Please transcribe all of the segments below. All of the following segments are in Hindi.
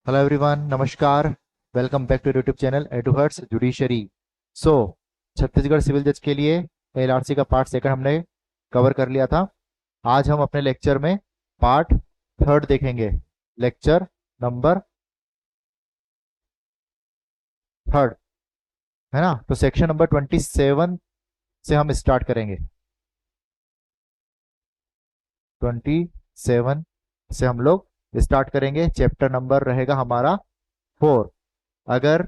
हेलो एवरीवन, नमस्कार। Welcome back to YouTube channel Eduhearts judiciary. So Chhattisgarh civil जज के लिए एलआरसी का पार्ट सेकंड हमने कवर कर लिया था। आज हम अपने लेक्चर में पार्ट थर्ड देखेंगे। लेक्चर नंबर थर्ड, है ना। तो सेक्शन नंबर 27 से हम स्टार्ट करेंगे। 27 से हम लोग स्टार्ट करेंगे। चैप्टर नंबर रहेगा हमारा 4। अगर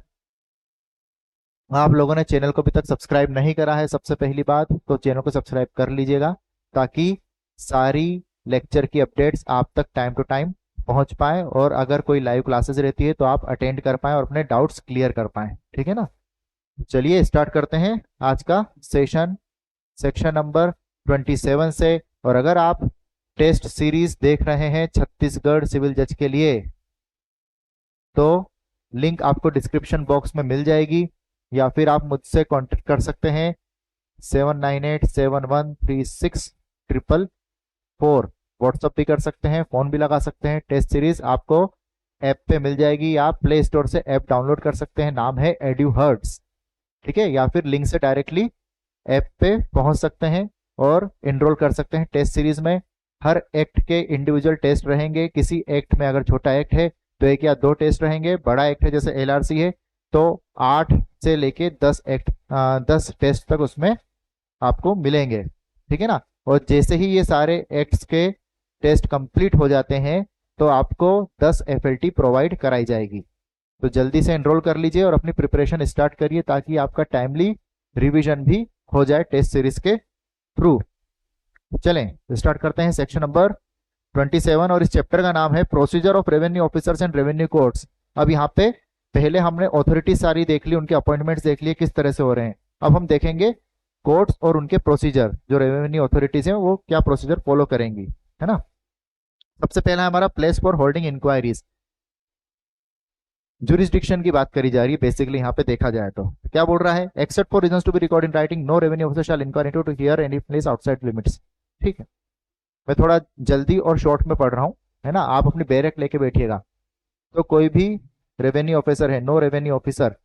आप लोगों ने चैनल को अभी तक सब्सक्राइब नहीं करा है, सबसे पहली बात तो चैनल को सब्सक्राइब कर लीजिएगा, ताकि सारी लेक्चर की अपडेट्स आप तक टाइम टू टाइम पहुंच पाए, और अगर कोई लाइव क्लासेस रहती है तो आप अटेंड कर पाए और अपने डाउट्स क्लियर कर पाए। ठीक है ना। चलिए स्टार्ट करते हैं आज का सेक्शन नंबर 27 से। और अगर आप टेस्ट सीरीज देख रहे हैं छत्तीसगढ़ सिविल जज के लिए, तो लिंक आपको डिस्क्रिप्शन बॉक्स में मिल जाएगी, या फिर आप मुझसे कांटेक्ट कर सकते हैं 7987136444। व्हाट्सअप भी कर सकते हैं, फोन भी लगा सकते हैं। टेस्ट सीरीज आपको ऐप पे मिल जाएगी, आप प्ले स्टोर से ऐप डाउनलोड कर सकते हैं, नाम है एड्यूहर्ट्स। ठीक है, या फिर लिंक से डायरेक्टली ऐप पे पहुंच सकते हैं और इनरोल कर सकते हैं टेस्ट सीरीज में। हर एक्ट के इंडिविजुअल टेस्ट रहेंगे। किसी एक्ट में अगर छोटा एक्ट है तो 1 या 2 टेस्ट रहेंगे, बड़ा एक्ट है जैसे एलआरसी है तो 8 से लेके 10 टेस्ट तक उसमें आपको मिलेंगे। ठीक है ना। और जैसे ही ये सारे एक्ट्स के टेस्ट कंप्लीट हो जाते हैं तो आपको 10 एफएलटी प्रोवाइड कराई जाएगी। तो जल्दी से एनरोल कर लीजिए और अपनी प्रिपरेशन स्टार्ट करिए, ताकि आपका टाइमली रिवीजन भी हो जाए टेस्ट सीरीज के थ्रू। चलें स्टार्ट करते हैं सेक्शन नंबर 27, और इस चैप्टर का नाम है procedure of revenue officers and revenue courts. अब यहाँ पे पहले हमने अथॉरिटी सारी देख ली, उनके अपॉइंटमेंट्स देख लिए किस तरह से हो रहे हैं। अब हम देखेंगे कोर्ट्स और उनके प्रोसीजर, जो रेवेन्यू अथॉरिटीज हैं वो क्या प्रोसीजर फॉलो करेंगी, है ना। सबसे पहला हमारा place for holding inquiries. Jurisdiction की बात करी जा रही है बेसिकली। यहाँ पे देखा जाए तो क्या बोल रहा है, except for reasons to be record in writing, no revenue officer shall inquire into to hear any place outside limits. ठीक है, मैं थोड़ा जल्दी और शॉर्ट में पढ़ रहा हूँ, है ना। आप अपनी बैरक लेके बैठिएगा। तो कोई भी रेवेन्यू ऑफिसर है, नो रेवेन्यू ऑफिसर,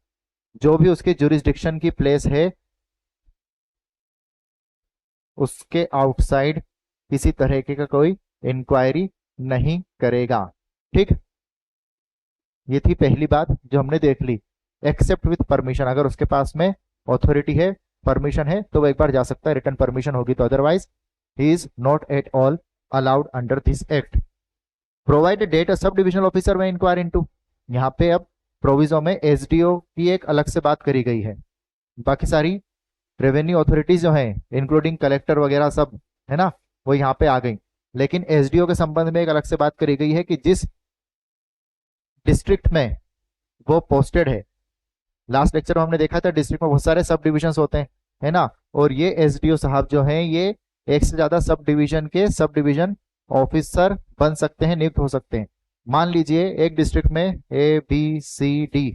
जो भी उसके जुरिस्डिक्शन की प्लेस है, उसके आउटसाइड किसी तरह का कोई इंक्वायरी नहीं करेगा। ठीक, ये थी पहली बात जो हमने देख ली। एक्सेप्ट विथ परमिशन, अगर उसके पास में ऑथोरिटी है, परमिशन है, तो वो एक बार जा सकता है, रिटर्न परमिशन होगी तो, otherwise he is not at all allowed under this act. Provide that a sub divisional officer may inquire into. यहाँ पे अब प्रोविजो में एसडीओ की एक अलग से बात करी गई है। बाकी सारी रेवेन्यू अथॉरिटीज जो हैं इंक्लूडिंग कलेक्टर वगैरह सब, है ना, वो यहाँ पे आ गई। लेकिन एसडीओ के संबंध में एक अलग से बात करी गई है कि जिस डिस्ट्रिक्ट में वो पोस्टेड है, लास्ट लेक्चर में हमने देखा था डिस्ट्रिक्ट में बहुत सारे सब डिविजन होते हैं, है ना। और ये एसडीओ साहब जो हैं ये एक से ज्यादा सब डिवीजन के सब डिवीजन ऑफिसर बन सकते हैं, नियुक्त हो सकते हैं। मान लीजिए एक डिस्ट्रिक्ट में ABCD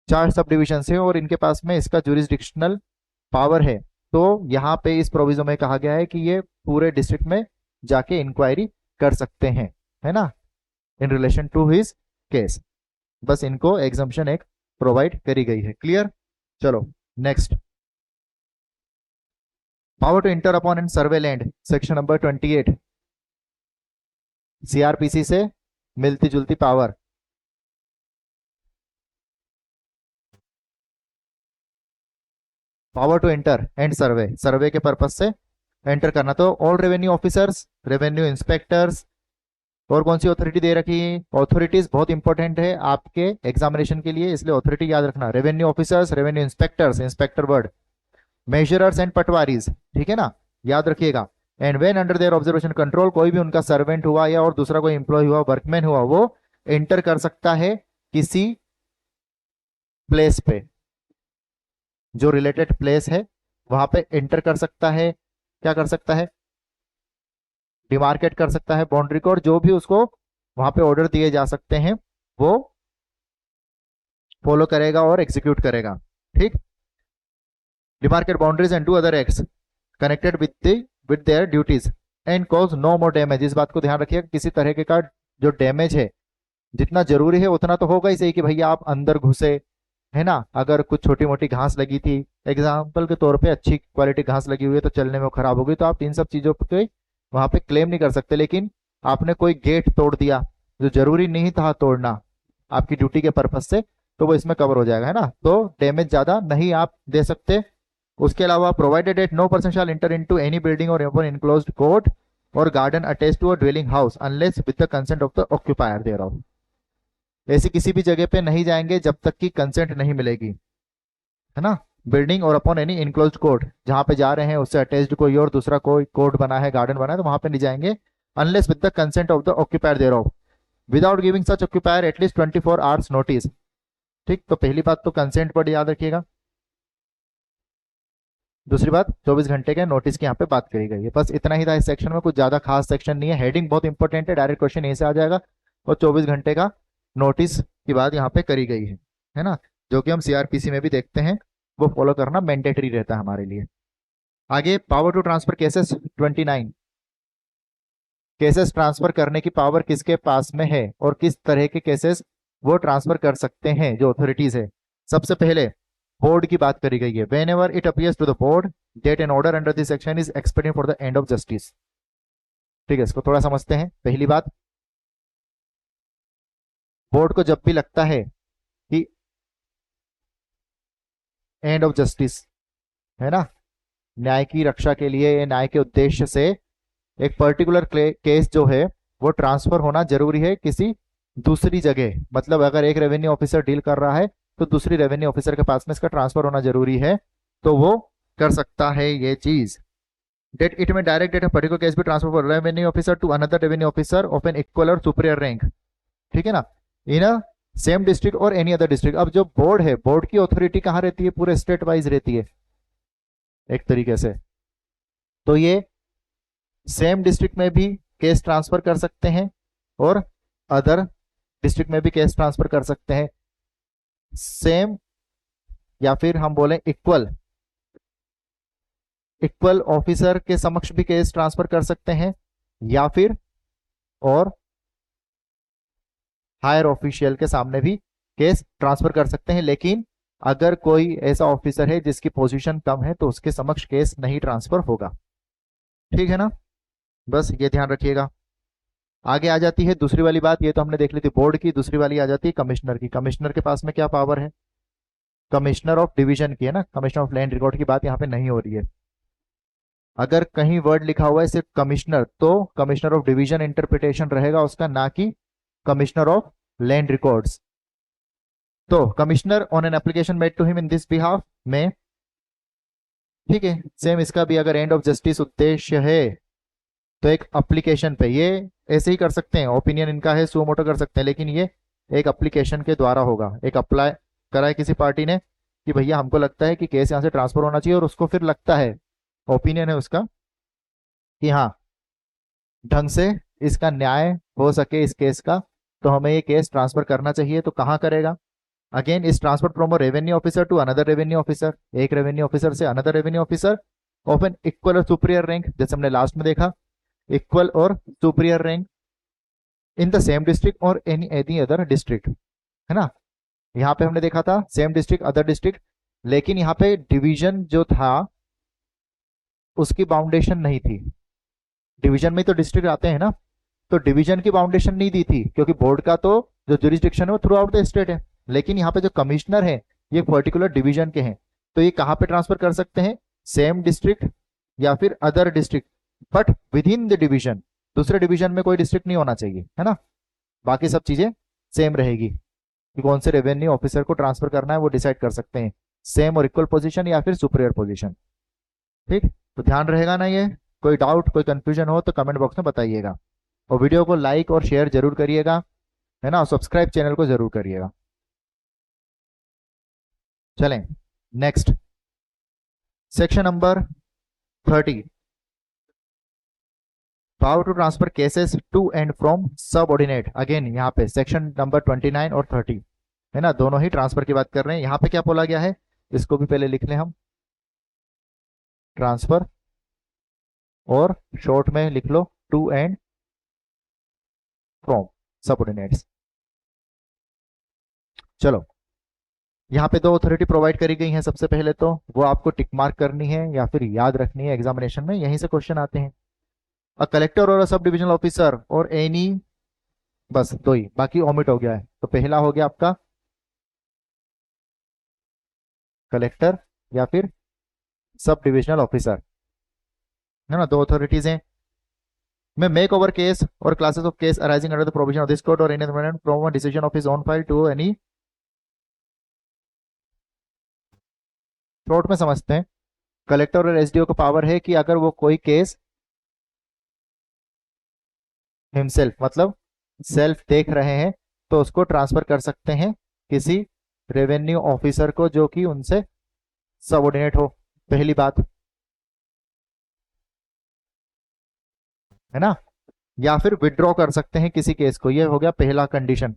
4 सब डिविजन है और इनके पास में इसका जुरिस्डिक्शनल पावर है, तो यहाँ पे इस प्रोविजन में कहा गया है कि ये पूरे डिस्ट्रिक्ट में जाके इंक्वायरी कर सकते हैं, है ना, in relation to his case. बस इनको एग्जम्पशन एक प्रोवाइड करी गई है। क्लियर। चलो next, power to enter upon and survey land, section number 28। CrPC से मिलती जुलती power. Power to enter and survey, survey के पर्पज से एंटर करना। तो all revenue officers, revenue inspectors, और कौन सी अथॉरिटी दे रखी है, ऑथोरिटीज बहुत इंपॉर्टेंट है आपके एग्जामिनेशन के लिए, इसलिए अथॉरिटी याद रखना। Revenue officers, revenue inspectors, inspector word, measurers and patwaris, ठीक है ना, याद रखिएगा। And when under their observation control, कोई भी उनका सर्वेंट हुआ या और दूसरा कोई इंप्लॉय हुआ, वर्कमैन हुआ, वो एंटर कर सकता है किसी प्लेस पे, जो रिलेटेड प्लेस है वहां पे एंटर कर सकता है। क्या कर सकता है, डिमार्केट कर सकता है बाउंड्री को, और जो भी उसको वहां पे ऑर्डर दिए जा सकते हैं वो फॉलो करेगा और एग्जीक्यूट करेगा। ठीक, demarcate boundaries and do other acts connected with their duties and cause no more damage. इस बात को ध्यान रखिएगा, किसी तरह के का जो डैमेज है, जितना जरूरी है उतना तो होगा ही सही कि भैया आप अंदर घुसे, है ना। अगर कुछ छोटी मोटी घास लगी थी, एग्जाम्पल के तौर पे अच्छी क्वालिटी घास लगी हुई है तो चलने में वो खराब होगी, तो आप इन सब चीजों पे वहां पे क्लेम नहीं कर सकते। लेकिन आपने कोई गेट तोड़ दिया जो जरूरी नहीं था तोड़ना आपकी ड्यूटी के पर्पज से, तो वो इसमें कवर हो जाएगा, है ना। तो डैमेज ज्यादा नहीं आप दे सकते। उसके अलावा provided at no person shall enter into any building or open enclosed court or garden attach to a dwelling house unless with the consent of the occupier thereof. ऐसी किसी भी जगह पे नहीं जाएंगे जब तक कि कंसेंट नहीं मिलेगी, है ना। बिल्डिंग और अपॉन एनी इनक्लोज्ड कोर्ट, जहां पे जा रहे हैं उससे अटैच्ड कोई और दूसरा कोई कोर्ट बना है, गार्डन बना है, तो वहां पे नहीं जाएंगे unless with the consent of the occupier thereof without giving such occupier at least 24 hours notice. ठीक, तो पहली बात तो कंसेंट पर याद रखिएगा। दूसरी बात 24 घंटे के नोटिस की यहाँ पे बात करी गई है। बस इतना ही था इस सेक्शन में, कुछ ज्यादा खास सेक्शन नहीं है। हेडिंग बहुत इंपॉर्टेंट है, डायरेक्ट क्वेश्चन यहीं से आ जाएगा। और 24 घंटे का नोटिस की बात यहाँ पे करी गई है ना, जो कि हम सीआरपीसी में भी देखते हैं, वो फॉलो करना मैंडेटरी रहता है हमारे लिए। आगे power to transfer cases 29। Cases transfer करने की पावर किसके पास में है और किस तरह के केसेस वो ट्रांसफर कर सकते हैं जो अथॉरिटीज है। सबसे पहले बोर्ड की बात करी गई है। Whenever it appears to the board that an order under this section is expected for the end of justice. ठीक है, इसको थोड़ा समझते हैं। पहली बात, बोर्ड को जब भी लगता है कि एंड ऑफ जस्टिस, है ना, न्याय की रक्षा के लिए, न्याय के उद्देश्य से एक पर्टिकुलर केस जो है वो ट्रांसफर होना जरूरी है किसी दूसरी जगह। मतलब अगर एक रेवेन्यू ऑफिसर डील कर रहा है तो दूसरी रेवेन्यू ऑफिसर के पास में इसका ट्रांसफर होना जरूरी है, तो वो कर सकता है ये चीज। डेट इट में डायरेक्ट डेट पर्टिकुलर केस भी transfer for revenue officer to another revenue officer of an equal or superior rank. ठीक है ना, in a same district or any other district. अब जो बोर्ड है, बोर्ड की अथॉरिटी कहाँ रहती है, पूरे स्टेट वाइज रहती है एक तरीके से। तो ये सेम डिस्ट्रिक्ट में भी केस ट्रांसफर कर सकते हैं और अदर डिस्ट्रिक्ट में भी केस ट्रांसफर कर सकते हैं। सेम या फिर हम बोले इक्वल, इक्वल ऑफिसर के समक्ष भी केस ट्रांसफर कर सकते हैं, या फिर और हायर ऑफिशियल के सामने भी केस ट्रांसफर कर सकते हैं। लेकिन अगर कोई ऐसा ऑफिसर है जिसकी पोजीशन कम है तो उसके समक्ष केस नहीं ट्रांसफर होगा। ठीक है ना, बस ये ध्यान रखिएगा। आगे आ जाती है दूसरी वाली बात, ये तो हमने देख ली थी बोर्ड की। दूसरी वाली आ जाती है कमिश्नर की। कमिश्नर के पास में क्या पावर है, कमिश्नर ऑफ डिवीजन की, है ना। कमिश्नर ऑफ लैंड रिकॉर्ड की बात यहाँ पे नहीं हो रही है। अगर कहीं वर्ड लिखा हुआ है सिर्फ कमिश्नर, तो कमिश्नर ऑफ डिवीजन इंटरप्रिटेशन रहेगा उसका, ना कि कमिश्नर ऑफ लैंड रिकॉर्ड्स। तो commissioner on an application made to him in this behalf में, ठीक है, सेम इसका भी अगर एंड ऑफ जस्टिस उद्देश्य है तो एक एप्लीकेशन पे, ये ऐसे ही कर सकते हैं, ओपिनियन इनका है, सो मोटो कर सकते हैं, लेकिन ये एक एप्लीकेशन के द्वारा होगा। एक अप्लाई करा है किसी पार्टी ने कि भैया हमको लगता है कि केस यहाँ से ट्रांसफर होना चाहिए, और उसको फिर लगता है, ओपिनियन है उसका, कि हाँ ढंग से इसका न्याय हो सके इस केस का, तो हमें ये केस ट्रांसफर करना चाहिए। तो कहाँ करेगा, अगेन इस transfer from a revenue officer to another revenue officer, एक रेवेन्यू ऑफिसर से another revenue officer of an equal or superior rank, जैसे हमने लास्ट में देखा, equal or superior rank in the same district or any any other district, है ना। यहाँ पे हमने देखा था सेम डिस्ट्रिक्ट अदर डिस्ट्रिक्ट, लेकिन यहाँ पे डिवीजन जो था उसकी बाउंडेशन नहीं थी। डिवीजन में तो डिस्ट्रिक्ट आते हैं ना, तो डिवीजन की बाउंडेशन नहीं दी थी, क्योंकि बोर्ड का तो जो जुरिस्डिक्शन है वो थ्रू आउट द स्टेट है। लेकिन यहाँ पे जो कमिश्नर है ये पर्टिकुलर डिवीजन के हैं, तो ये कहाँ पे ट्रांसफर कर सकते हैं, सेम डिस्ट्रिक्ट या फिर other district, but with in the division. दूसरे डिवीजन में कोई डिस्ट्रिक्ट नहीं होना चाहिए, है ना। बाकी सब चीजें सेम रहेगी, कि कौन से रेवेन्यू ऑफिसर को ट्रांसफर करना है वो डिसाइड कर सकते हैं, सेम और इक्वल पोजीशन या फिर सुपीरियर पोजीशन। ठीक, तो ध्यान रहेगा ना ये। कोई डाउट कोई कंफ्यूजन हो तो कमेंट बॉक्स में बताइएगा, और वीडियो को लाइक और शेयर जरूर करिएगा, है ना। सब्सक्राइब चैनल को जरूर करिएगा। चलें next, section number 30, power to transfer cases to and from subordinate. Again यहाँ पे सेक्शन नंबर 29 और 30, है ना, दोनों ही ट्रांसफर की बात कर रहे हैं। यहाँ पे क्या बोला गया है, इसको भी पहले लिख लें हम, ट्रांसफर, और शॉर्ट में लिख लो टू एंड फ्रॉम सबऑर्डिनेट्स। चलो, यहाँ पे दो अथॉरिटी प्रोवाइड करी गई हैं। सबसे पहले तो वो आपको टिक मार्क करनी है या फिर याद रखनी है, एग्जामिनेशन में यहीं से क्वेश्चन आते हैं। अ कलेक्टर और अ सब डिविजनल ऑफिसर और एनी, बस दो ही, बाकी ओमिट हो गया है। तो पहला हो गया आपका कलेक्टर या फिर सब डिविजनल ऑफिसर, है ना, दो अथॉरिटीज हैं। मैं make over case or classes of case arising under the provision of this code or any amendment from a decision of his own file to any, short में समझते हैं। कलेक्टर और एसडीओ को पावर है कि अगर वो कोई केस हिमसेल्फ मतलब सेल्फ देख रहे हैं तो उसको ट्रांसफर कर सकते हैं किसी रेवेन्यू ऑफिसर को जो कि उनसे सबऑर्डिनेट हो, पहली बात, है ना। या फिर विड्रॉ कर सकते हैं किसी केस को, ये हो गया पहला कंडीशन।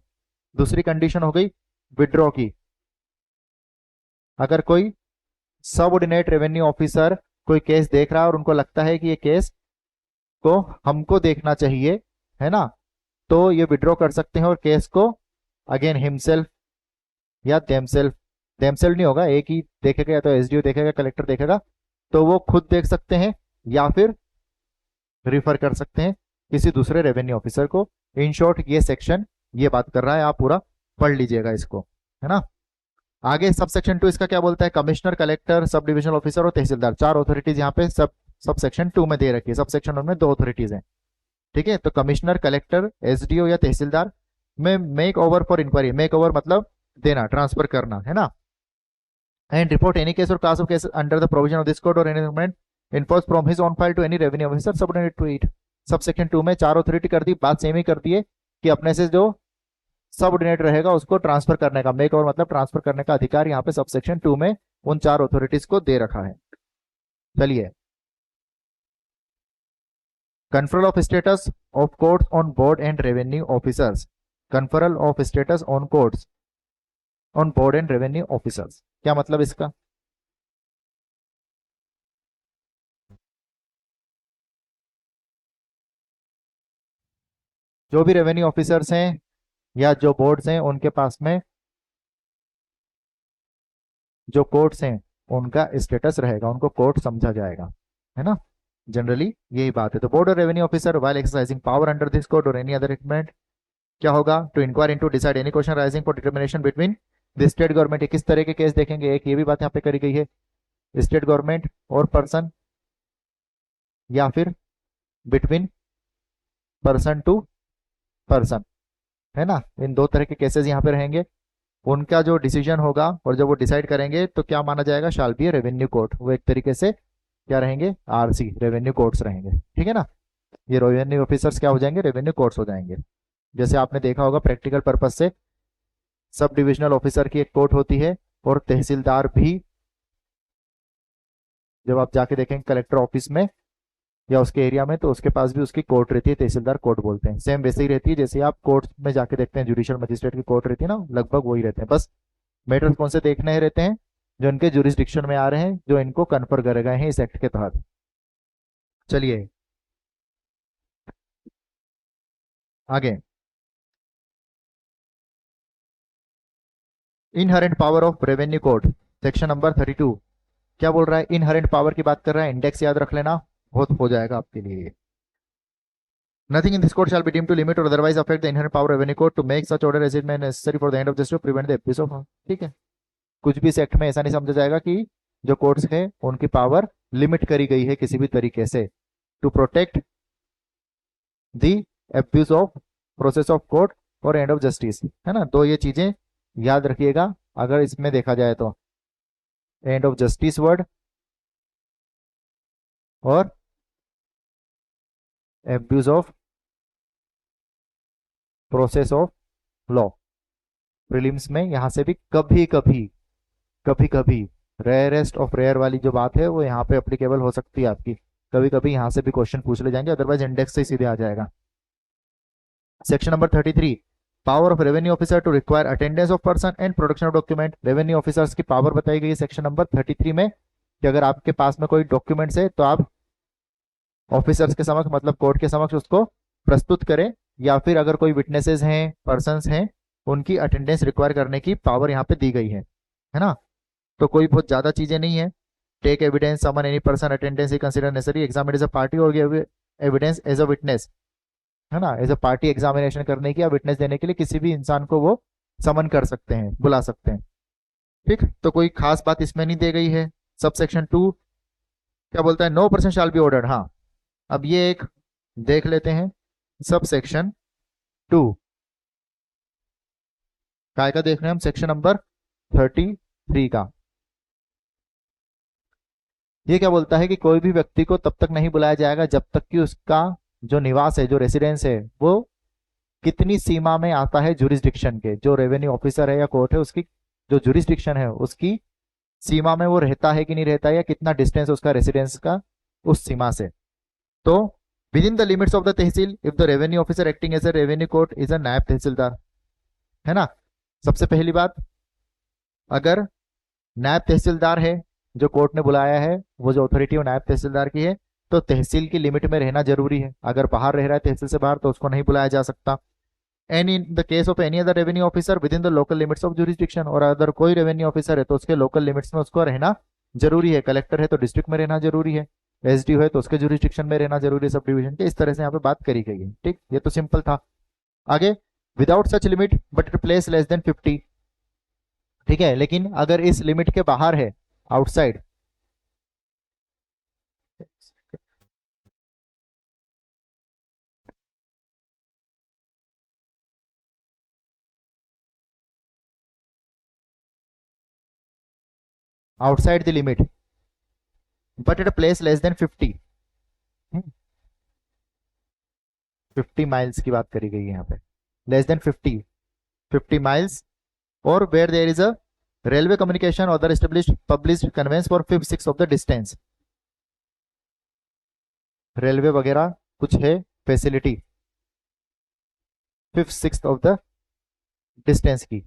दूसरी कंडीशन हो गई विड्रॉ की। अगर कोई सबऑर्डिनेट रेवेन्यू ऑफिसर कोई केस देख रहा है और उनको लगता है कि ये केस को हमको देखना चाहिए, है ना, तो ये विड्रॉ कर सकते हैं और केस को अगेन हिमसेल्फ या देमसेल्फ, देमसेल्फ नहीं होगा, एक ही देखेगा, या तो एसडीओ देखेगा, कलेक्टर देखेगा, तो वो खुद देख सकते हैं या फिर रिफर कर सकते हैं किसी दूसरे रेवेन्यू ऑफिसर को। इन शॉर्ट ये सेक्शन ये बात कर रहा है, आप पूरा पढ़ लीजिएगा इसको, है ना। आगे सब सेक्शन 2 इसका क्या बोलता है, कमिश्नर, कलेक्टर, सब डिविजनल ऑफिसर और तहसीलदार, चार अथॉरिटीज यहाँ पे सब सेक्शन 2 में दे रखी है। सब सेक्शन 1 में दो अथॉरिटीज हैं, ठीक है। तो कमिश्नर, कलेक्टर, एसडीओ या तहसीलदार में make over for inquiry, make over मतलब देना, ट्रांसफर करना, है ना। And report any case or class of case under the provision of this code or any document enforce from his own file to any revenue officer subordinate to it. Sub section 2 में चार अथॉरिटी कर दी, बात सेम ही कर दी है कि अपने से जो सबऑर्डिनेट रहेगा उसको ट्रांसफर करने का, मेक ओवर मतलब ट्रांसफर करने का अधिकार यहाँ पे सब सेक्शन 2 में उन चार अथॉरिटीज को दे रखा है। चलिए, conferral of status of courts on board and revenue officers, conferral of status on courts on board and revenue officers, क्या मतलब इसका, जो भी रेवेन्यू ऑफिसर्स हैं या जो बोर्ड्स हैं उनके पास में जो कोर्ट्स हैं उनका स्टेटस रहेगा, उनको कोर्ट समझा जाएगा, है ना। जनरली यही बात है। तो board or revenue officer while exercising power under this code or any other enactment क्या होगा, to inquire into decide any question rising for determination between the state government. किस तरह के केस देखेंगे, एक ये भी बात यहाँ पे करी गई है, स्टेट गवर्नमेंट और पर्सन या फिर बिटवीन पर्सन टू पर्सन, है ना। इन दो तरह के केसेस यहाँ पे रहेंगे। उनका जो डिसीजन होगा और जब वो डिसाइड करेंगे तो क्या माना जाएगा, शाल बी रेवेन्यू कोर्ट, वो एक तरीके से क्या रहेंगे, आरसी रेवेन्यू कोर्ट्स रहेंगे, ठीक है ना। ये रेवेन्यू ऑफिसर्स क्या हो जाएंगे, रेवेन्यू कोर्ट्स हो जाएंगे। जैसे आपने देखा होगा प्रैक्टिकल पर्पज से, सब डिविजनल ऑफिसर की एक कोर्ट होती है और तहसीलदार भी, जब आप जाके देखेंगे कलेक्टर ऑफिस में या उसके एरिया में तो उसके पास भी उसकी कोर्ट रहती है, तहसीलदार कोर्ट बोलते हैं। सेम वैसे ही रहती है जैसे आप कोर्ट में जाके देखते हैं जुडिशियल मजिस्ट्रेट की कोर्ट रहती है ना, लगभग वही रहते हैं। बस मैटर्स कौन से देखने रहते हैं, जो इनके जुरिस्डिक्शन में आ रहे हैं, जो इनको कन्फर करे गए हैं इस एक्ट के तहत। चलिए आगे, inherent power of revenue code, section number 32 क्या बोल रहा है, इनहेरेंट पावर की बात कर रहा है। इंडेक्स याद रख लेना, बहुत हो जाएगा आपके लिए। Nothing in this code shall be deemed to limit or otherwise affect the inherent power of revenue code to make such order as it may necessary for the end of justice to prevent the abuse of, ठीक है। कुछ भी इस एक्ट में ऐसा नहीं समझा जाएगा कि जो कोर्ट्स है उनकी पावर लिमिट करी गई है किसी भी तरीके से, to protect the abuse of process of court or end of justice, है ना। तो ये चीजें याद रखिएगा अगर इसमें देखा जाए तो, एंड ऑफ जस्टिस वर्ड और abuse of process of law. Prelims में यहां से भी कभी कभी कभी कभी रेयरेस्ट ऑफ रेयर वाली जो बात है वो यहाँ पे अप्लीकेबल हो सकती है आपकी, कभी कभी यहाँ से भी क्वेश्चन पूछ ले जाएंगे, अदरवाइज इंडेक्स से ही सीधे आ जाएगा। Section number 33, power of revenue officer to require attendance of person and production of document. Revenue officers की पावर बताई गई है सेक्शन नंबर 33 में कि अगर आपके पास में कोई डॉक्यूमेंट्स है तो आप ऑफिसर्स के समक्ष मतलब कोर्ट के समक्ष उसको प्रस्तुत करें, या फिर अगर कोई विटनेसेस हैं, पर्संस हैं, उनकी अटेंडेंस रिक्वायर करने की पावर यहाँ पे दी गई है ना। तो कोई बहुत ज्यादा चीजें नहीं है। Take evidence, summon any person attendance he consider necessary, examine as a party or evidence as a witness, है ना। एज अ पार्टी एग्जामिनेशन करने की या विटनेस देने के लिए किसी भी इंसान को वो समन कर सकते हैं, बुला सकते हैं। ठीक, तो कोई खास बात इसमें नहीं दी गई है। सब सेक्शन 2 क्या बोलता है, no person shall be ordered. हाँ, अब ये एक देख लेते हैं। सब सेक्शन 2 काय का देख रहे हैं हम, सेक्शन नंबर 33 का। ये क्या बोलता है कि कोई भी व्यक्ति को तब तक नहीं बुलाया जाएगा जब तक कि उसका जो निवास है, जो रेसिडेंस है, वो कितनी सीमा में आता है जुरिस्डिक्शन के, जो रेवेन्यू ऑफिसर है या कोर्ट है उसकी जो जुरिस्डिक्शन है उसकी सीमा में वो रहता है कि नहीं रहता है, या कितना डिस्टेंस उसका रेसिडेंस का उस सीमा से। तो within the limits of the tehsil if the revenue officer acting as a revenue court is a naib tehsildar, है ना। सबसे पहली बात, अगर नायब तहसीलदार है, जो कोर्ट ने बुलाया है, वो जो अथॉरिटी वो नायब तहसीलदार की है, तो तहसील की लिमिट में रहना जरूरी है। अगर बाहर रह रहा है तहसील से बाहर तो उसको नहीं बुलाया जा सकता। And in the case of any other revenue officer with in the local limits of jurisdiction, और अगर कोई रेवेन्यू ऑफिसर है तो उसके लोकल लिमिट्स में उसको रहना जरूरी है। कलेक्टर है तो डिस्ट्रिक्ट में रहना जरूरी है, एसडीओ है तो उसके जुरिस्डिक्शन में रहना जरूरी है, सब डिवीजन के। इस तरह से यहाँ पे बात करी गई है। ठीक, ये तो सिंपल था। आगे, without such limit but it place less than 50। ठीक है, लेकिन अगर इस लिमिट के बाहर है, outside, outside the limit but it place less than 50, 50 miles की बात करी गई है यहाँ पे, less than 50 miles, or where there is a railway communication or other established published conveyance for 5/6 of the distance. Railway वगैरह कुछ है फैसिलिटी 5/6 ऑफ द डिस्टेंस की।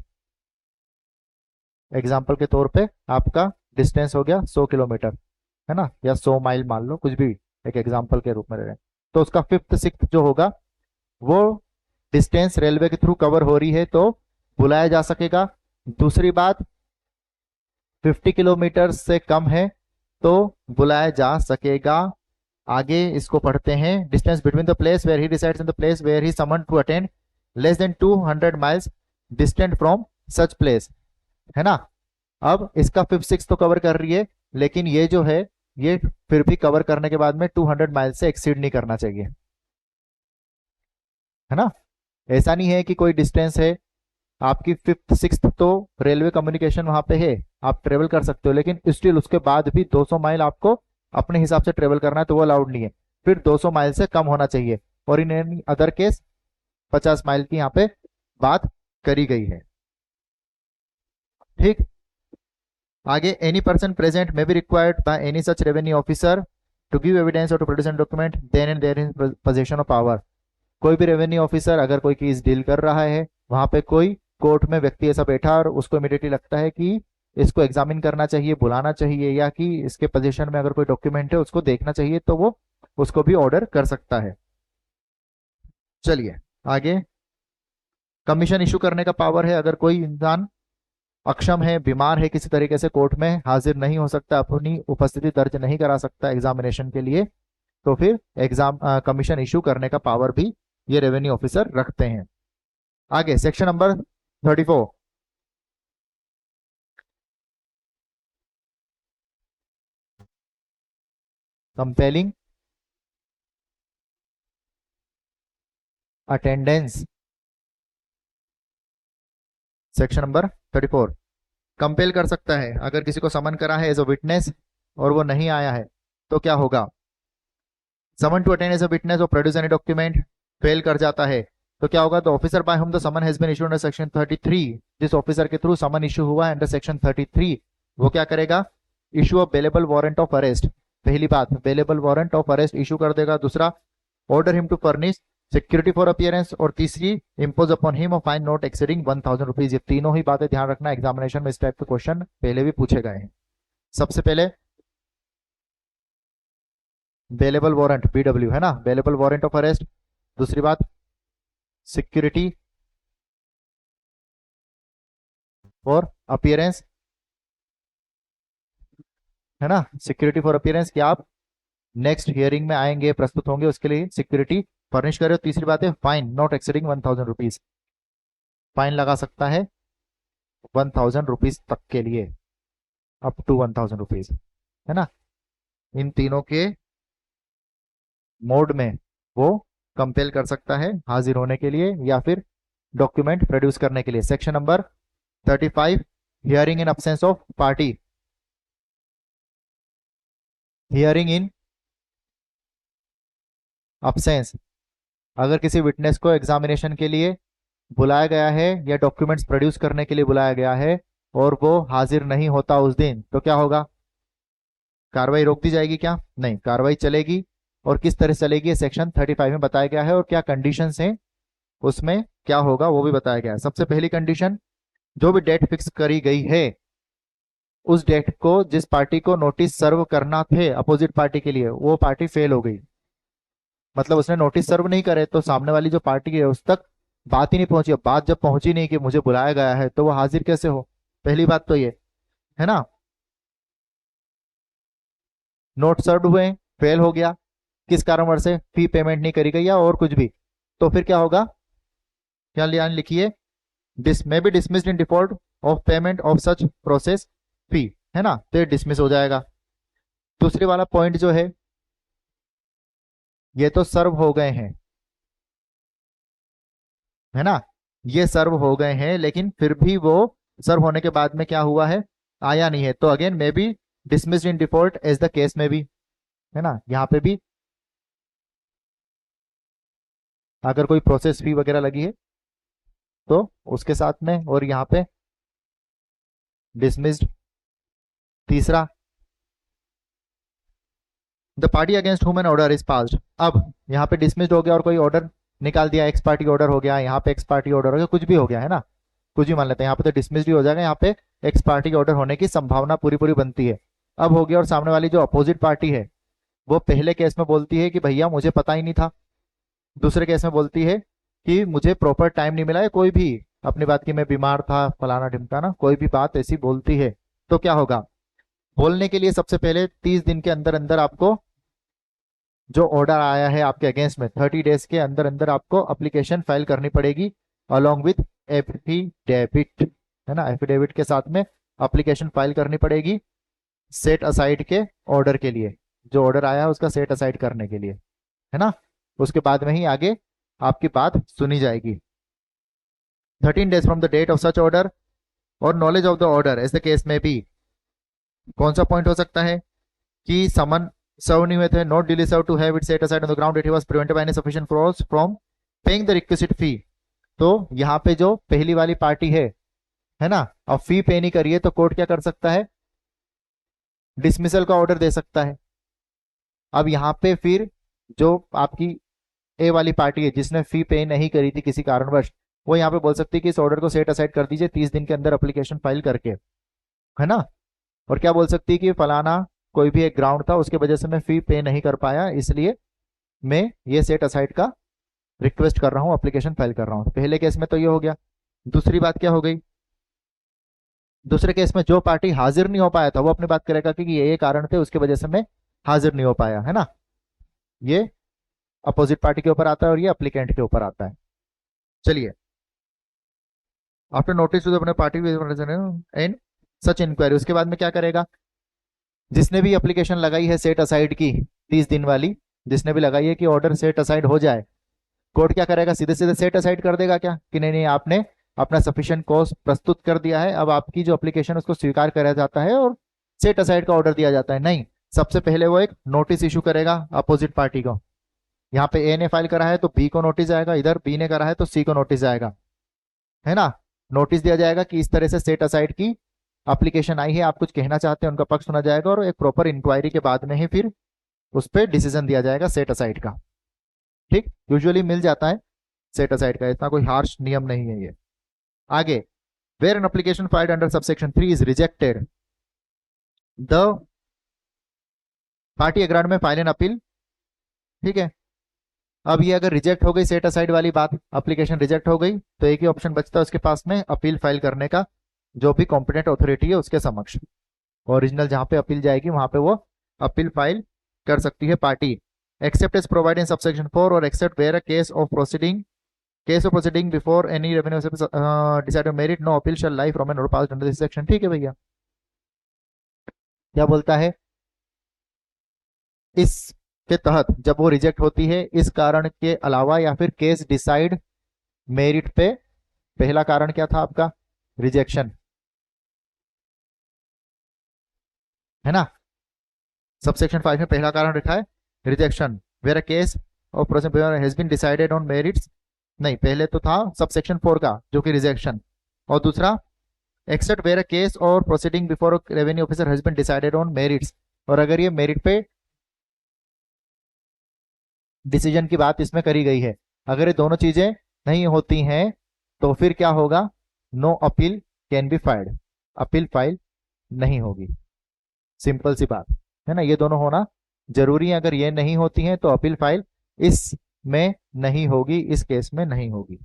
एग्जाम्पल के तौर पे आपका डिस्टेंस हो गया 100 किलोमीटर, है ना, या 100 माइल मान लो, कुछ भी एक एग्जाम्पल के रूप में ले रहे हैं। तो उसका 5/6 जो होगा वो डिस्टेंस रेलवे के थ्रू कवर हो रही है तो बुलाया जा सकेगा। दूसरी बात, 50 किलोमीटर से कम है तो बुलाया जा सकेगा। आगे इसको पढ़ते हैं। Distance between the place where he decides and the place where he summon to attend less than 200 miles distant from such place, है ना। अब इसका 5/6 तो कवर कर रही है, लेकिन ये जो है ये फिर भी कवर करने के बाद में 200 माइल से एक्सीड नहीं करना चाहिए, है ना। ऐसा नहीं है कि कोई डिस्टेंस है आपकी 5/6 तो रेलवे कम्युनिकेशन वहां पे है, आप ट्रेवल कर सकते हो, लेकिन स्टिल उसके बाद भी 200 माइल आपको अपने हिसाब से ट्रेवल करना है तो वो अलाउड नहीं है। फिर 200 माइल से कम होना चाहिए, or in any other case 50 mile की यहाँ पे बात करी गई है। ठीक, आगे, any person present may be required by any such revenue officer to give evidence or to produce an document then and there in position of power. कोई भी रेवेन्यू ऑफिसर अगर कोई केस डील कर रहा है, वहां पे कोई कोर्ट में व्यक्ति ऐसा बैठा और उसको इमीडिएटली लगता है कि इसको एग्जामिन करना चाहिए, बुलाना चाहिए, या कि इसके पोजीशन में अगर कोई डॉक्यूमेंट है उसको देखना चाहिए, तो वो उसको भी ऑर्डर कर सकता है। चलिए आगे, कमीशन इशू करने का पावर है। अगर कोई इंसान अक्षम है, बीमार है, किसी तरीके से कोर्ट में हाजिर नहीं हो सकता, अपनी उपस्थिति दर्ज नहीं करा सकता एग्जामिनेशन के लिए, तो फिर एग्जाम कमीशन इशू करने का पावर भी ये रेवेन्यू ऑफिसर रखते हैं। आगे, section number 34, compelling attendance. Section number 34, compel कर सकता है। अगर किसी को समन करा है एज अ विटनेस और वो नहीं आया है तो क्या होगा, summon to attend as a witness or produce any document fail कर जाता है तो क्या होगा, the officer by whom the summon has been issued under section 33, जिस ऑफिसर के थ्रू समन इशू हुआ है अंडर सेक्शन 33, वो क्या करेगा, issue a bailable warrant of arrest. पहली बात, bailable warrant of arrest issue कर देगा। दूसरा, order him to furnish security for appearance, और तीसरी, impose upon him a fine not exceeding 1000 rupees. ये तीनों ही बातें ध्यान रखना, एग्जामिनेशन में इस टाइप के क्वेश्चन पहले भी पूछे गए हैं। सबसे पहले बेलेबल वारंट, BW, है ना, बेलेबल वारंट ऑफ अरेस्ट। दूसरी बात, सिक्योरिटी फॉर अपीयरेंस, है ना, सिक्योरिटी फॉर अपीयरेंस कि आप नेक्स्ट हियरिंग में आएंगे, प्रस्तुत होंगे, उसके लिए सिक्योरिटी फर्निश करे। तीसरी बात है fine not exceeding 1000 rupees, fine लगा सकता है 1000 रुपीज तक के लिए, अप टू 1000 रुपीज, है ना। इन तीनों के मोड में वो कंपेल कर सकता है हाजिर होने के लिए या फिर डॉक्यूमेंट प्रोड्यूस करने के लिए। Section number 35, hearing in absence of party. Hearing in absence, अगर किसी विटनेस को एग्जामिनेशन के लिए बुलाया गया है या डॉक्यूमेंट्स प्रोड्यूस करने के लिए बुलाया गया है और वो हाजिर नहीं होता उस दिन, तो क्या होगा? कार्रवाई रोक दी जाएगी क्या? नहीं, कार्रवाई चलेगी। और किस तरह से चलेगी सेक्शन 35 में बताया गया है, और क्या कंडीशंस हैं उसमें क्या होगा वो भी बताया गया है। सबसे पहली कंडीशन, जो भी डेट फिक्स करी गई है उस डेट को जिस पार्टी को नोटिस सर्व करना थे अपोजिट पार्टी के लिए, वो पार्टी फेल हो गई, मतलब उसने नोटिस सर्व नहीं करे, तो सामने वाली जो पार्टी है उस तक बात ही नहीं पहुंची। अब बात जब पहुंची नहीं कि मुझे बुलाया गया है, तो वो हाजिर कैसे हो? पहली बात तो ये है ना। नोट सर्व हुए, फेल हो गया, किस कारणवश से? फी पेमेंट नहीं करी गई या और कुछ भी, तो फिर क्या होगा? क्या लिखिए, this may be dismissed in default of payment of such process fee, है ना, तो ये डिसमिस हो जाएगा। दूसरी वाला पॉइंट जो ये तो सर्व हो गए हैं, है ना, ये सर्व हो गए हैं, लेकिन फिर भी वो सर्व होने के बाद में क्या हुआ है? आया नहीं है, तो again may be dismissed in default as the case में भी, है ना। यहाँ पे भी अगर कोई प्रोसेस फी वगैरह लगी है तो उसके साथ में, और यहाँ पे डिसमिस्ड। तीसरा, the party against whom an order is passed, अब यहाँ पे डिसमिस्ड हो गया और कोई ऑर्डर निकाल दिया, एक्स पार्टी ऑर्डर हो गया, यहाँ पे एक्स पार्टी ऑर्डर हो गया, कुछ भी हो गया, है ना, कुछ भी मान लेते हैं, यहाँ पे तो डिसमिस्ड ही हो जाएगा, यहाँ पे एक्स पार्टी ऑर्डर होने की संभावना पूरी पूरी बनती है। अब हो गया, और सामने वाली जो अपोजिट पार्टी है वो पहले केस में बोलती है कि भैया मुझे पता ही नहीं था, दूसरे केस में बोलती है कि मुझे प्रॉपर टाइम नहीं मिला है, कोई भी अपनी बात की मैं बीमार था फलाना ढिमकाना, कोई भी बात ऐसी बोलती है, तो क्या होगा? बोलने के लिए सबसे पहले 30 दिन के अंदर अंदर आपको जो ऑर्डर आया है आपके अगेंस्ट में 30 डेज के अंदर अंदर आपको अप्लीकेशन फाइल करनी पड़ेगी अलॉन्ग विथ एफिडेविट, है ना, एफिडेविट के साथ में अप्लीकेशन फाइल करनी पड़ेगी सेट असाइड के ऑर्डर के लिए, जो ऑर्डर आया है उसका सेट असाइड करने के लिए, है ना। उसके बाद में ही आगे आपकी बात सुनी जाएगी। 13 days from the date of such order or knowledge of the order as the case may be, कौन सा पॉइंट हो सकता है कि समन सर्व नहीं हुए थे, not duly serve to have it set aside on the ground it was prevented by any sufficient fraud from paying the requisite fee, तो यहाँ पे जो पहली वाली पार्टी है ना, अब फी पे नहीं करिए तो कोर्ट क्या कर सकता है? डिसमिसल का ऑर्डर दे सकता है। अब यहाँ पे फिर जो आपकी ए वाली पार्टी है जिसने फी पे नहीं करी थी किसी कारणवश, वो यहाँ पे बोल सकती है कि इस ऑर्डर को सेट असाइड कर दीजिए 30 दिन के अंदर एप्लीकेशन फाइल करके, है ना। और क्या बोल सकती है कि फलाना कोई भी एक ग्राउंड था उसके वजह से मैं फी पे नहीं कर पाया, इसलिए मैं ये सेट असाइड का रिक्वेस्ट कर रहा हूँ, एप्लीकेशन फाइल कर रहा हूँ। पहले केस में तो ये हो गया। दूसरी बात क्या हो गई? दूसरे केस में जो पार्टी हाजिर नहीं हो पाया था वो अपनी बात करेगा कि ये कारण थे उसके वजह से मैं हाजिर नहीं हो पाया, है ना। ये अपोजिट पार्टी के ऊपर आता है और ये अप्लीकेंट के ऊपर आता है। चलिए, after notice to the party and such inquiry, उसके बाद में क्या करेगा? जिसने भी एप्लीकेशन लगाई है सेट असाइड की 30 दिन वाली, जिसने भी लगाई है कि ऑर्डर सेट असाइड हो जाए, कोर्ट क्या करेगा? सीधे सीधे सेट असाइड कर देगा क्या कि नहीं नहीं आपने अपना सफिशिएंट कॉज प्रस्तुत कर दिया है, अब आपकी जो एप्लीकेशन उसको स्वीकार करा जाता है और सेट असाइड का ऑर्डर दिया जाता है? नहीं, सबसे पहले वो एक नोटिस इशू करेगा अपोजिट पार्टी को। यहाँ पे ए ने फाइल करा है तो बी को नोटिस आएगा, इधर बी ने करा है तो सी को नोटिस आएगा, है ना। नोटिस दिया जाएगा कि इस तरह से सेट असाइड की एप्लीकेशन आई है, आप कुछ कहना चाहते हैं, उनका पक्ष सुना जाएगा और एक प्रॉपर इंक्वायरी के बाद में ही फिर उस पर डिसीजन दिया जाएगा सेट असाइड का। ठीक, यूजुअली मिल जाता है सेट असाइड का, इतना कोई हार्श नियम नहीं है ये। आगे, where an application filed under subsection 3 is rejected, the party aggrieved may file an appeal, ठीक है। अब ये अगर रिजेक्ट हो गई सेट असाइड वाली बात, एप्लीकेशन रिजेक्ट हो गई, तो एक ही ऑप्शन बचता है उसके पास में अपील फाइल करने का। जो भी कॉम्पिटेंट अथॉरिटी है उसके समक्ष। ओरिजिनल जहां पे अपील जाएगी वहां पे वो अपील फाइल कर सकती है party. Except is provide in subsection 4 or except where a case of proceeding before any revenue decide merit no appeal shall lie from an order passed under this section. ठीक है भैया, क्या बोलता है इस के तहत जब वो रिजेक्ट होती है इस कारण के अलावा या फिर केस डिसाइड मेरिट पे। पहला कारण क्या था आपका? रिजेक्शन, है ना। सबसेक्शन 5 में पहला कारण लिखा है rejection, where a case of procedure has been decided on merits. नहीं, पहले तो था सबसेक्शन 4 का जो कि रिजेक्शन, और दूसरा except where a case or proceeding before revenue officer has been decided on merits. और अगर ये मेरिट पे डिसीजन की बात इसमें करी गई है, अगर ये दोनों चीजें नहीं होती हैं तो फिर क्या होगा? No appeal can be filed, appeal file नहीं होगी। सिंपल सी बात है ना, ये दोनों होना जरूरी है। अगर ये नहीं होती हैं तो अपील फाइल इस में नहीं होगी, इस केस में नहीं होगी।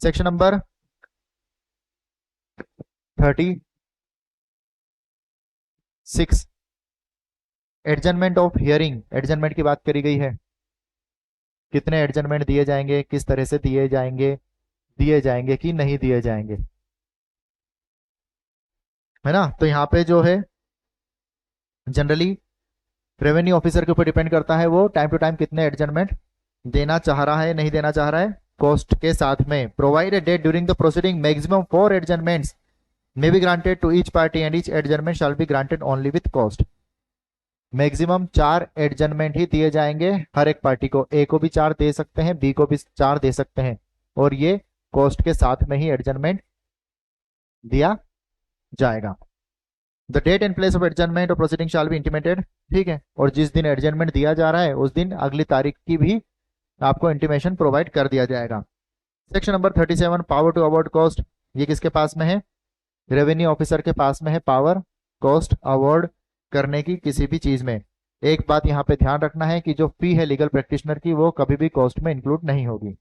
Section number 36 adjournment of hearing. Adjournment की बात करी गई है, कितने एडजमेंट दिए जाएंगे, किस तरह से दिए जाएंगे कि नहीं दिए जाएंगे, है ना। तो यहाँ पे जो है जनरली रेवेन्यू ऑफिसर के ऊपर डिपेंड करता है वो टाइम टू टाइम कितने एडजमेंट देना चाह रहा है, नहीं देना चाह रहा है। कॉस्ट के साथ में provide a date during the proceeding maximum 4 adjournments may be granted to each party and each adjournment shall be granted only with cost। Maximum 4 adjournment ही दिए जाएंगे हर एक पार्टी को, ए को भी 4 दे सकते हैं, बी को भी 4 दे सकते हैं, और ये कॉस्ट के साथ में ही एडजमेंट दिया जाएगा। The date and place of adjournment or proceeding shall be intimated. ठीक है, और जिस दिन एडजमेंट दिया जा रहा है उस दिन अगली तारीख की भी आपको इंटीमेशन प्रोवाइड कर दिया जाएगा। Section number 37 power to award cost. ये किसके पास में है? रेवेन्यू ऑफिसर के पास में है पावर कॉस्ट अवॉर्ड करने की किसी भी चीज में। एक बात यहाँ पे ध्यान रखना है कि जो फी है लीगल प्रैक्टिशनर की वो कभी भी कॉस्ट में इंक्लूड नहीं होगी,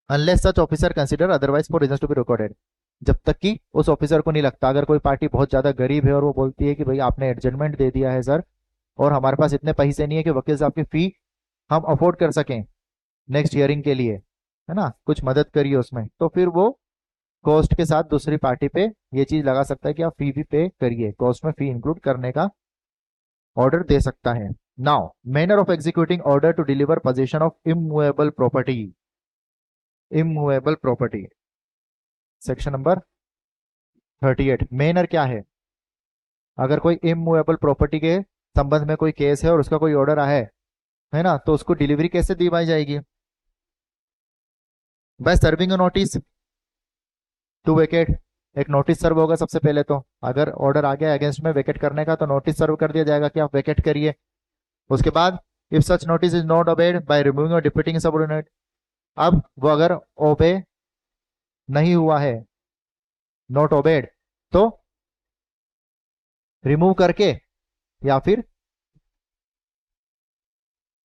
unless such officer consider otherwise for reason to be recorded. जब तक कि उस ऑफिसर को नहीं लगता, अगर कोई पार्टी बहुत ज्यादा गरीब है और वो बोलती है कि भाई आपने एडजमेंट दे दिया है सर और हमारे पास इतने पैसे नहीं है कि वकील साहब की फी हम अफोर्ड कर सकें नेक्स्ट हियरिंग के लिए, है ना, कुछ मदद करिए उसमें, तो फिर वो कॉस्ट के साथ दूसरी पार्टी पे ये चीज लगा सकता है कि आप फी भी पे करिए, कॉस्ट में फी इंक्लूड करने का ऑर्डर दे सकता है। Now manner of executing order to deliver position of immovable property. Immovable property section number 38। Manner क्या है? अगर कोई इमूवेबल प्रॉपर्टी के संबंध में कोई केस है और उसका कोई ऑर्डर आया है ना, तो उसको डिलीवरी कैसे दी जाएगी? By serving a notice to vacate. एक नोटिस सर्व होगा सबसे पहले, तो अगर ऑर्डर आ गया अगेंस्ट में वेकेट करने का तो नोटिस सर्व कर दिया जाएगा कि आप वेकेट करिए। उसके बाद if such notice is not obeyed by removing or deputing subordinate. अब वो अगर ओबे नहीं हुआ है, नॉट ओबेड, तो रिमूव करके या फिर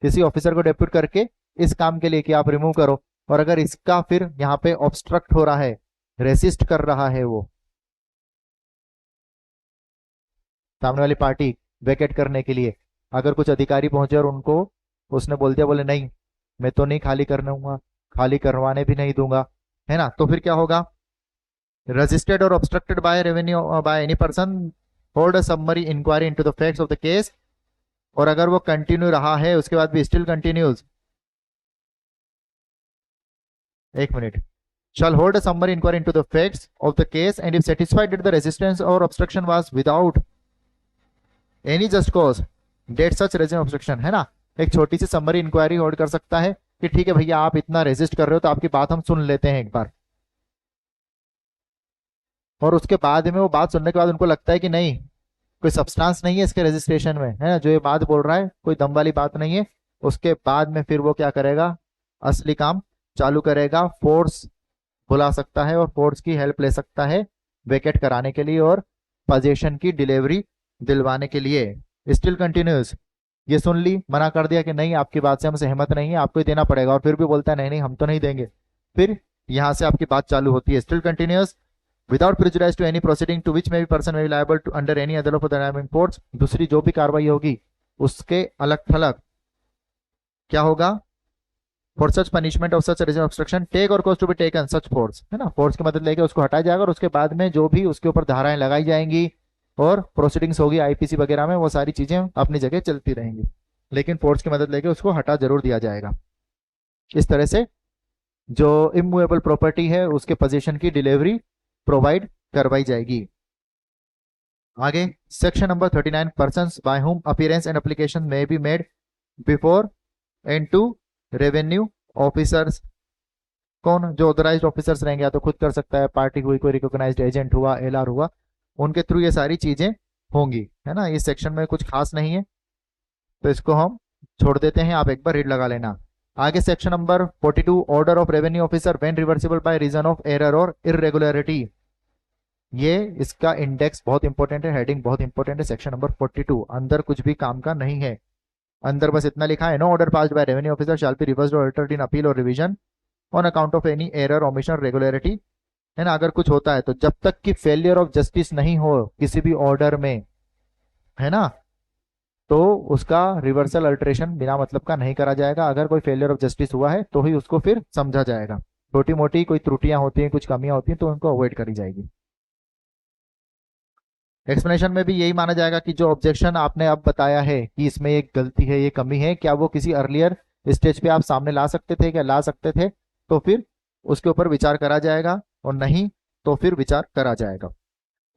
किसी ऑफिसर को डेप्यूट करके इस काम के लिए कि आप रिमूव करो। और अगर इसका फिर यहाँ पे ऑब्स्ट्रक्ट हो रहा है, रेसिस्ट कर रहा है वो सामने वाली पार्टी वेकेट करने के लिए, अगर कुछ अधिकारी पहुंचे और उनको उसने बोल दिया, बोले नहीं मैं तो नहीं खाली करने दूंगा, खाली करवाने भी नहीं दूंगा, है ना, तो फिर क्या होगा? Registered or obstructed by revenue by any person hold a summary inquiry into the facts of the case. और अगर वो कंटिन्यू रहा है उसके बाद भी स्टिल कंटिन्यूज, एक minute, shall hold a summary inquiry into the facts of the case and if satisfied that the resistance or obstruction was without any just cause date such resistance obstruction, है ना। एक छोटी सी समरी इंक्वायरी होल्ड कर सकता है कि ठीक है भैया आप इतना रेजिस्ट कर रहे हो तो आपकी बात हम सुन लेते हैं एक बार, और उसके बाद में वो बात सुनने के बाद उनको लगता है कि नहीं कोई सब्सटेंस नहीं है इसके रजिस्ट्रेशन में, है ना, जो ये बात बोल रहा है कोई दम वाली बात नहीं है, उसके बाद में फिर वो क्या करेगा? असली काम चालू करेगा, फोर्स बुला सकता है और फोर्स की हेल्प ले सकता है वेकेट कराने के लिए और पोजीशन की डिलीवरी दिलवाने के लिए। स्टिल कंटिन्यूस, ये सुन ली, मना कर दिया कि नहीं आपकी बात से हम सहमत नहीं है, आपको ही देना पड़ेगा, और फिर भी बोलता है नहीं नहीं हम तो नहीं देंगे, फिर यहां से आपकी बात चालू होती है। Still continuous without prejudice to any proceeding to which may be person may be liable to under any other of the dynamic courts, दूसरी जो भी कार्रवाई होगी उसके अलग थलग क्या होगा, for such punishment of such obstruction take or cause to be taken such force, है ना, फोर्स की मदद लेके उसको हटाया जाएगा और उसके बाद में जो भी उसके ऊपर धाराएं लगाई जाएंगी और प्रोसीडिंग्स होगी आईपीसी वगैरह में, वो सारी चीजें अपनी जगह चलती रहेंगी, लेकिन फोर्स की मदद लेके उसको हटा जरूर दिया जाएगा। इस तरह से जो इमूवेबल प्रॉपर्टी है उसके पोजीशन की डिलीवरी प्रोवाइड करवाई जाएगी। आगे section number 39, persons by whom appearance and application may be made before and to revenue officers. कौन, जो ऑथराइज्ड ऑफिसर्स रहेंगे, या तो खुद कर सकता है, पार्टी हुई, कोई रिकॉग्नाइज्ड एजेंट हुआ, एलआर हुआ, उनके थ्रू ये सारी चीजें होंगी, है ना। इस सेक्शन में कुछ खास नहीं है तो इसको हम छोड़ देते हैं, आप एक बार रीड लगा लेना। आगे section number 42, order of revenue officer when reversible by reason of error or irregularity. ये इसका इंडेक्स बहुत इंपॉर्टेंट है, हेडिंग बहुत इंपॉर्टेंट है। सेक्शन नंबर 42 अंदर कुछ भी काम का नहीं है, अंदर बस इतना लिखा है, no order passed by revenue officer shall be reversed or altered in appeal or revision on account of any error omission regularity, है ना। अगर कुछ होता है तो जब तक कि फेलियर ऑफ जस्टिस नहीं हो किसी भी ऑर्डर में, है ना, तो उसका रिवर्सल अल्टरेशन बिना मतलब का नहीं करा जाएगा। अगर कोई फेलियर ऑफ जस्टिस हुआ है तो ही उसको फिर समझा जाएगा। छोटी मोटी कोई त्रुटियां होती हैं, कुछ कमियां होती हैं तो उनको अवॉइड करी जाएगी। एक्सप्लेनेशन में भी यही माना जाएगा कि जो ऑब्जेक्शन आपने अब बताया है कि इसमें एक गलती है, ये कमी है, क्या वो किसी अर्लियर स्टेज पे आप सामने ला सकते थे, क्या ला सकते थे, तो फिर उसके ऊपर विचार करा जाएगा, और नहीं तो फिर विचार करा जाएगा।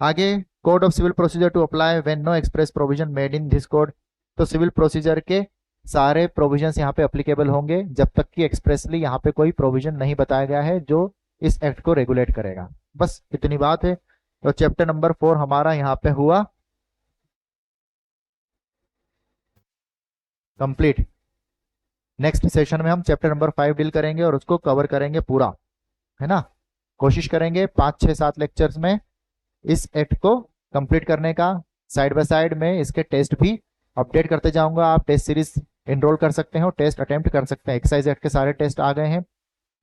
आगे code of civil procedure to apply when no express provision made in this code. तो सिविल प्रोसीजर के सारे प्रोविजंस यहाँ पे अप्लीकेबल होंगे जब तक कि एक्सप्रेसली यहाँ पे कोई प्रोविजन नहीं बताया गया है जो इस एक्ट को रेगुलेट करेगा। बस इतनी बात है। तो चैप्टर नंबर 4 हमारा यहाँ पे हुआ कंप्लीट। नेक्स्ट सेशन में हम चैप्टर नंबर 5 डील करेंगे और उसको कवर करेंगे पूरा, है ना। कोशिश करेंगे 5 6 7 लेक्चर्स में इस एक्ट को कंप्लीट करने का। साइड बाय साइड में इसके टेस्ट भी अपडेट करते जाऊंगा। आप टेस्ट सीरीज एनरोल कर सकते हो, टेस्ट अटेम्प्ट कर सकते हैं। एक्साइज एक्ट के सारे टेस्ट आ गए हैं,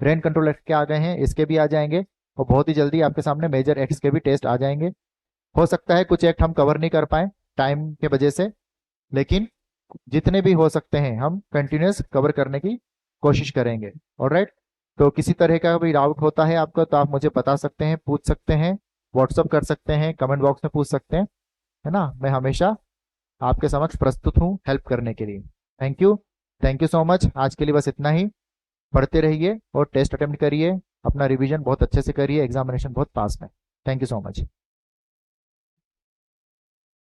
रेंट कंट्रोल एक्ट के आ गए हैं, इसके भी आ जाएंगे, और बहुत ही जल्दी आपके सामने मेजर एक्ट्स के भी टेस्ट आ जाएंगे। हो सकता है कुछ एक्ट हम कवर नहीं कर पाए टाइम के वजह से, लेकिन जितने भी हो सकते हैं हम कंटिन्यूस कवर करने की कोशिश करेंगे। ऑलराइट, तो किसी तरह का भी डाउट होता है आपका तो आप मुझे बता सकते हैं, पूछ सकते हैं, व्हाट्सअप कर सकते हैं, कमेंट बॉक्स में पूछ सकते हैं, है ना। मैं हमेशा आपके समक्ष प्रस्तुत हूँ हेल्प करने के लिए। Thank you, thank you so much. आज के लिए बस इतना ही। पढ़ते रहिए और टेस्ट अटेम्प्ट करिए, अपना रिवीजन बहुत अच्छे से करिए, एग्जामिनेशन बहुत पास में। Thank you so much.